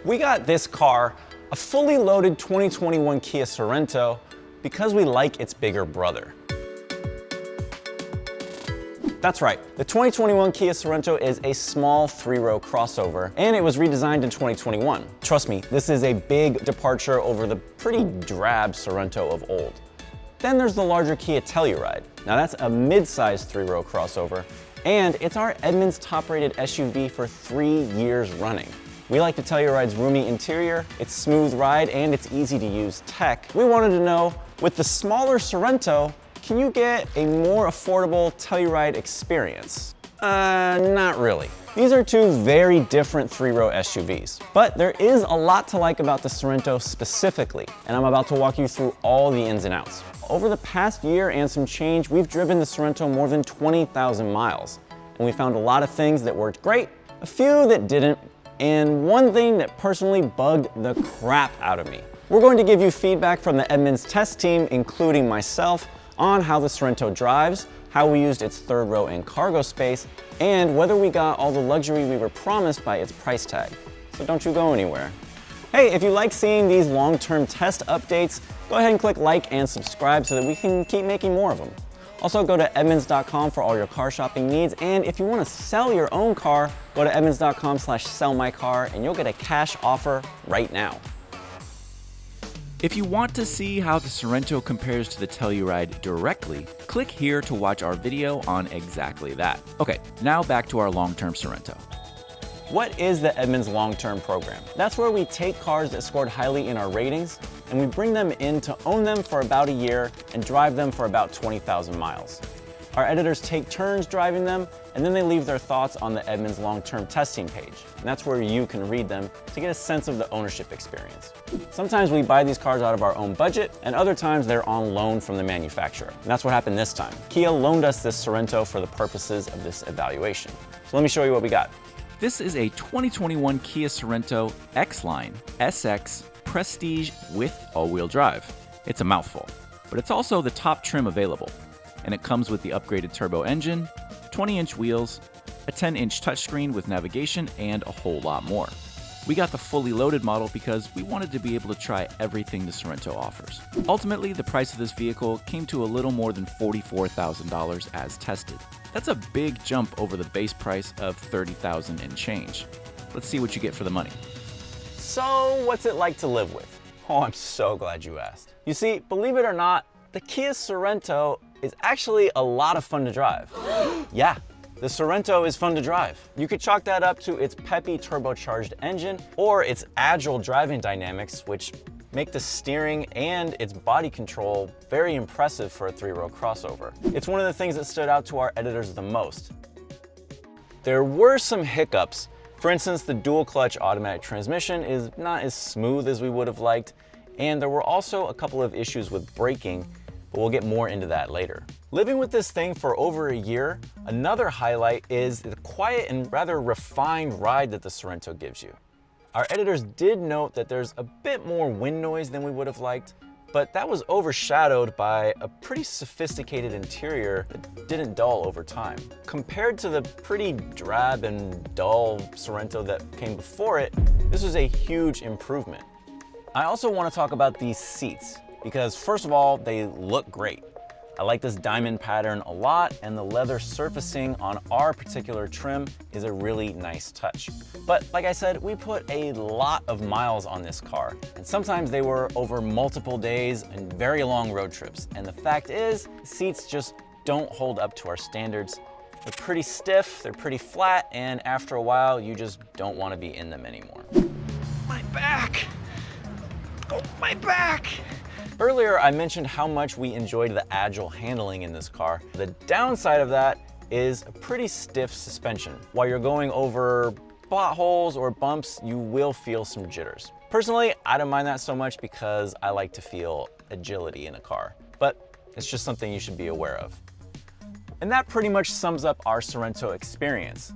We got this car, a fully loaded 2021 Kia Sorento, because we like its bigger brother. That's right, the 2021 Kia Sorento is a small 3-row crossover, and it was redesigned in 2021. Trust me, this is a big departure over the pretty drab Sorento of old. Then there's the larger Kia Telluride. Now that's a mid-sized 3-row crossover, and it's our Edmunds top-rated SUV for 3 years running. We like the Telluride's roomy interior, its smooth ride, and its easy-to-use tech. We wanted to know, with the smaller Sorento, can you get a more affordable Telluride experience? Not really. These are two very different 3-row SUVs, but there is a lot to like about the Sorento specifically, and I'm about to walk you through all the ins and outs. Over the past year and some change, we've driven the Sorento more than 20,000 miles, and we found a lot of things that worked great, a few that didn't, and one thing that personally bugged the crap out of me. We're going to give you feedback from the Edmunds test team, including myself, on how the Sorento drives, how we used its 3rd row and cargo space, and whether we got all the luxury we were promised by its price tag. So don't you go anywhere. Hey, if you like seeing these long-term test updates, go ahead and click like and subscribe so that we can keep making more of them. Also, go to Edmunds.com for all your car shopping needs, and if you want to sell your own car, go to Edmunds.com/sellmycar and you'll get a cash offer right now. If you want to see how the Sorento compares to the Telluride directly, click here to watch our video on exactly that. Okay, now back to our long-term Sorento. What is the Edmunds long-term program? That's where we take cars that scored highly in our ratings and we bring them in to own them for about a year and drive them for about 20,000 miles. Our editors take turns driving them, and then they leave their thoughts on the Edmunds long-term testing page. And that's where you can read them to get a sense of the ownership experience. Sometimes we buy these cars out of our own budget, and other times they're on loan from the manufacturer. And that's what happened this time. Kia loaned us this Sorento for the purposes of this evaluation. So let me show you what we got. This is a 2021 Kia Sorento X-Line SX Prestige with all-wheel drive. It's a mouthful, but it's also the top trim available. And it comes with the upgraded turbo engine, 20-inch wheels, a 10-inch touchscreen with navigation, and a whole lot more. We got the fully loaded model because we wanted to be able to try everything the Sorento offers. Ultimately, the price of this vehicle came to a little more than $44,000 as tested. That's a big jump over the base price of $30,000 and change. Let's see what you get for the money. So, what's it like to live with? Oh, I'm so glad you asked. You see, believe it or not, the Kia Sorento is actually a lot of fun to drive. Yeah, the Sorento is fun to drive. You could chalk that up to its peppy turbocharged engine or its agile driving dynamics, which make the steering and its body control very impressive for a 3-row crossover. It's one of the things that stood out to our editors the most. There were some hiccups. For instance, the dual clutch automatic transmission is not as smooth as we would have liked, and there were also a couple of issues with braking, but we'll get more into that later. Living with this thing for over a year, another highlight is the quiet and rather refined ride that the Sorento gives you. Our editors did note that there's a bit more wind noise than we would have liked, but that was overshadowed by a pretty sophisticated interior that didn't dull over time. Compared to the pretty drab and dull Sorento that came before it, this was a huge improvement. I also want to talk about these seats, because first of all, they look great. I like this diamond pattern a lot, and the leather surfacing on our particular trim is a really nice touch. But like I said, we put a lot of miles on this car, and sometimes they were over multiple days and very long road trips. And the fact is, seats just don't hold up to our standards. They're pretty stiff, they're pretty flat, and after a while, you just don't want to be in them anymore. My back! Oh, my back! Earlier, I mentioned how much we enjoyed the agile handling in this car. The downside of that is a pretty stiff suspension. While you're going over potholes or bumps, you will feel some jitters. Personally, I don't mind that so much because I like to feel agility in a car, but it's just something you should be aware of. And that pretty much sums up our Sorento experience.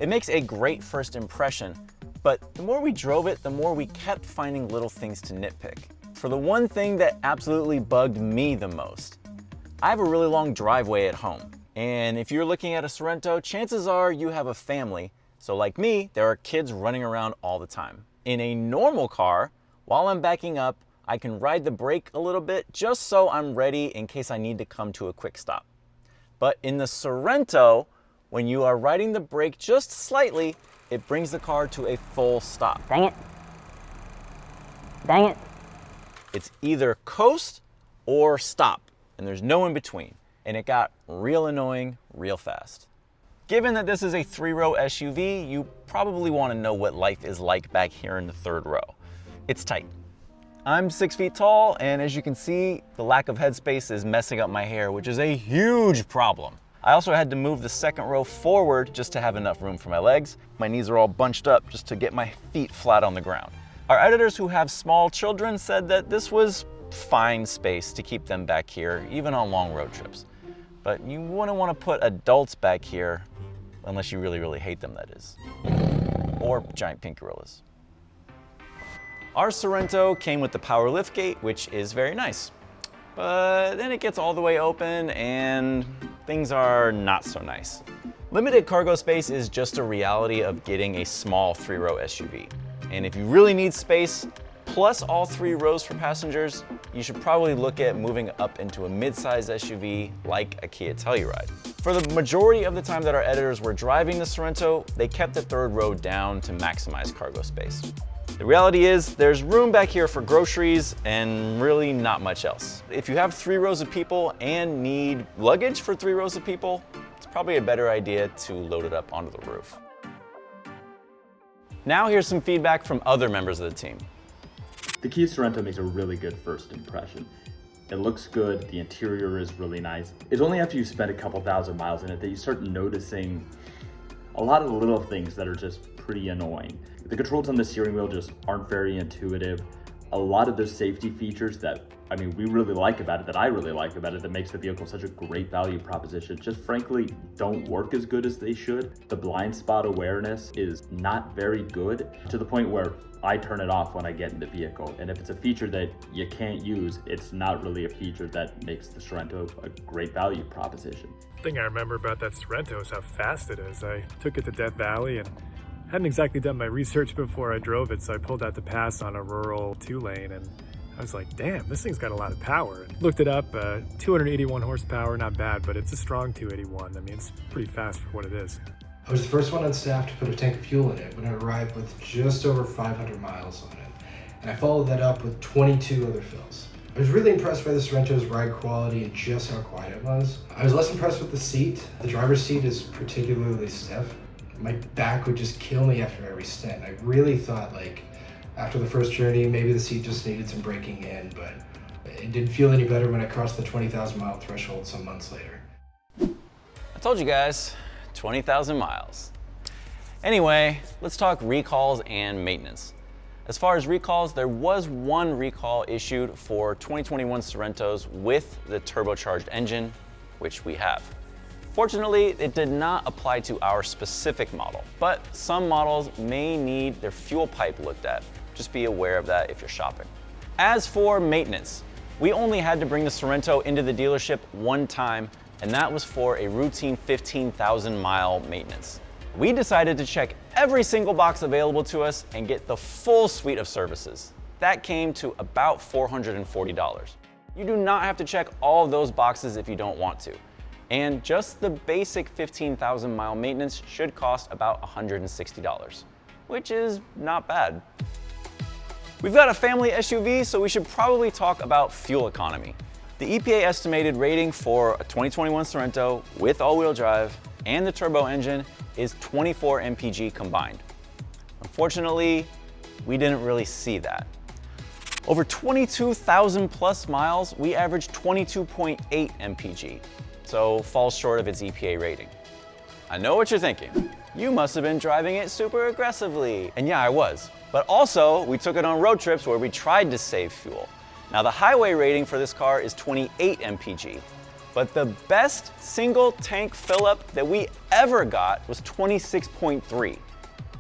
It makes a great first impression, but the more we drove it, the more we kept finding little things to nitpick. For the one thing that absolutely bugged me the most, I have a really long driveway at home. And if you're looking at a Sorento, chances are you have a family. So like me, there are kids running around all the time. In a normal car, while I'm backing up, I can ride the brake a little bit just so I'm ready in case I need to come to a quick stop. But in the Sorento, when you are riding the brake just slightly, it brings the car to a full stop. Dang it. Dang it. It's either coast or stop, and there's no in between. And it got real annoying real fast. Given that this is a 3-row SUV, you probably want to know what life is like back here in the 3rd row. It's tight. I'm 6 feet tall, and as you can see, the lack of headspace is messing up my hair, which is a huge problem. I also had to move the 2nd row forward just to have enough room for my legs. My knees are all bunched up just to get my feet flat on the ground. Our editors who have small children said that this was fine space to keep them back here, even on long road trips. But you wouldn't want to put adults back here unless you really, really hate them, that is. Or giant pink gorillas. Our Sorento came with the power liftgate, which is very nice. But then it gets all the way open and things are not so nice. Limited cargo space is just a reality of getting a small 3-row SUV. And if you really need space, plus all 3 rows for passengers, you should probably look at moving up into a mid-size SUV like a Kia Telluride. For the majority of the time that our editors were driving the Sorento, they kept the 3rd row down to maximize cargo space. The reality is there's room back here for groceries and really not much else. If you have 3 rows of people and need luggage for 3 rows of people, it's probably a better idea to load it up onto the roof. Now here's some feedback from other members of the team. The Kia Sorento makes a really good first impression. It looks good, the interior is really nice. It's only after you spend a couple thousand miles in it that you start noticing a lot of the little things that are just pretty annoying. The controls on the steering wheel just aren't very intuitive. A lot of the safety features that, we really like about it, that I really like about it, that makes the vehicle such a great value proposition, just frankly don't work as good as they should. The blind spot awareness is not very good, to the point where I turn it off when I get in the vehicle. And if it's a feature that you can't use, it's not really a feature that makes the Sorento a great value proposition. The thing I remember about that Sorento is how fast it is. I took it to Death Valley and hadn't exactly done my research before I drove it, so I pulled out the pass on a rural 2-lane and I was like, damn, this thing's got a lot of power. And looked it up, 281 horsepower, not bad, but it's a strong 281. It's pretty fast for what it is. I was the first one on staff to put a tank of fuel in it when it arrived with just over 500 miles on it. And I followed that up with 22 other fills. I was really impressed by the Sorento's ride quality and just how quiet it was. I was less impressed with the seat. The driver's seat is particularly stiff. My back would just kill me after every stint. I really thought, after the first journey, maybe the seat just needed some breaking in, but it didn't feel any better when I crossed the 20,000 mile threshold some months later. I told you guys, 20,000 miles. Anyway, let's talk recalls and maintenance. As far as recalls, there was one recall issued for 2021 Sorentos with the turbocharged engine, which we have. Fortunately, it did not apply to our specific model, but some models may need their fuel pipe looked at. Just be aware of that if you're shopping. As for maintenance, we only had to bring the Sorento into the dealership one time, and that was for a routine 15,000 mile maintenance. We decided to check every single box available to us and get the full suite of services. That came to about $440. You do not have to check all of those boxes if you don't want to. And just the basic 15,000 mile maintenance should cost about $160, which is not bad. We've got a family SUV, so we should probably talk about fuel economy. The EPA estimated rating for a 2021 Sorento with all-wheel drive and the turbo engine is 24 MPG combined. Unfortunately, we didn't really see that. Over 22,000 plus miles, we averaged 22.8 MPG. So falls short of its EPA rating. I know what you're thinking. You must have been driving it super aggressively. And yeah, I was. But also, we took it on road trips where we tried to save fuel. Now the highway rating for this car is 28 MPG, but the best single tank fill up that we ever got was 26.3,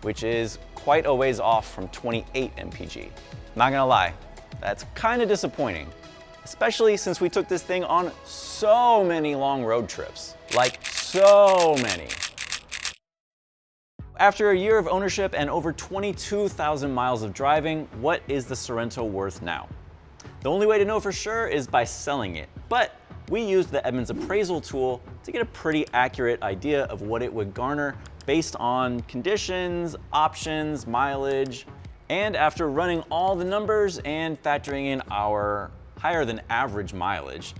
which is quite a ways off from 28 MPG. Not gonna lie, that's kind of disappointing. Especially since we took this thing on so many long road trips. Like so many. After a year of ownership and over 22,000 miles of driving, what is the Sorento worth now? The only way to know for sure is by selling it, but we used the Edmunds appraisal tool to get a pretty accurate idea of what it would garner based on conditions, options, mileage, and after running all the numbers and factoring in our higher than average mileage,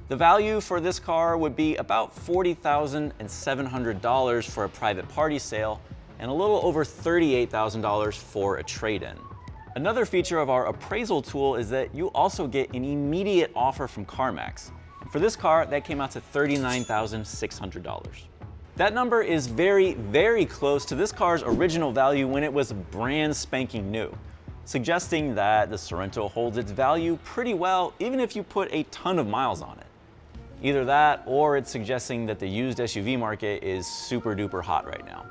the value for this car would be about $40,700 for a private party sale and a little over $38,000 for a trade-in. Another feature of our appraisal tool is that you also get an immediate offer from CarMax. For this car, that came out to $39,600. That number is very, very close to this car's original value when it was brand spanking new, suggesting that the Sorento holds its value pretty well even if you put a ton of miles on it. Either that, or it's suggesting that the used SUV market is super duper hot right now.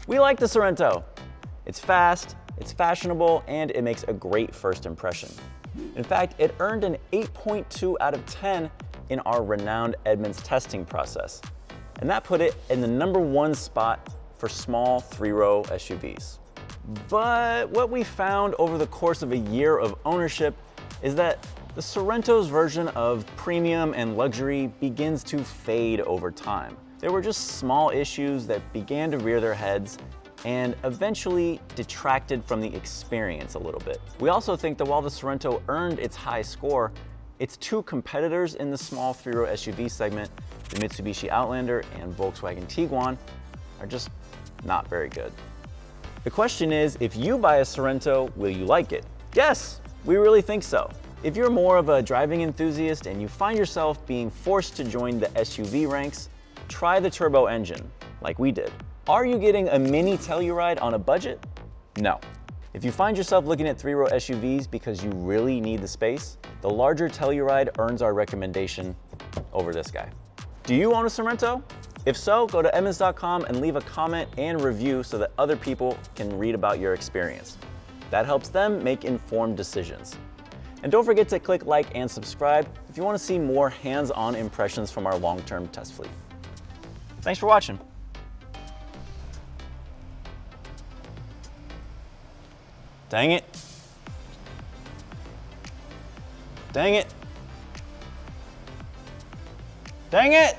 We like the Sorento. It's fast, it's fashionable, and it makes a great first impression. In fact, it earned an 8.2 out of 10 in our renowned Edmunds testing process. And that put it in the #1 spot for small 3-row SUVs. But what we found over the course of a year of ownership is that the Sorento's version of premium and luxury begins to fade over time. There were just small issues that began to rear their heads and eventually detracted from the experience a little bit. We also think that while the Sorento earned its high score, its two competitors in the small 3-row SUV segment, the Mitsubishi Outlander and Volkswagen Tiguan, are just not very good. The question is, if you buy a Sorento, will you like it? Yes, we really think so. If you're more of a driving enthusiast and you find yourself being forced to join the SUV ranks, try the turbo engine, like we did. Are you getting a mini Telluride on a budget? No. If you find yourself looking at 3-row SUVs because you really need the space, the larger Telluride earns our recommendation over this guy. Do you own a Sorento? If so, go to Edmunds.com and leave a comment and review so that other people can read about your experience. That helps them make informed decisions. And don't forget to click like and subscribe if you want to see more hands-on impressions from our long-term test fleet. Thanks for watching. Dang it. Dang it. Dang it!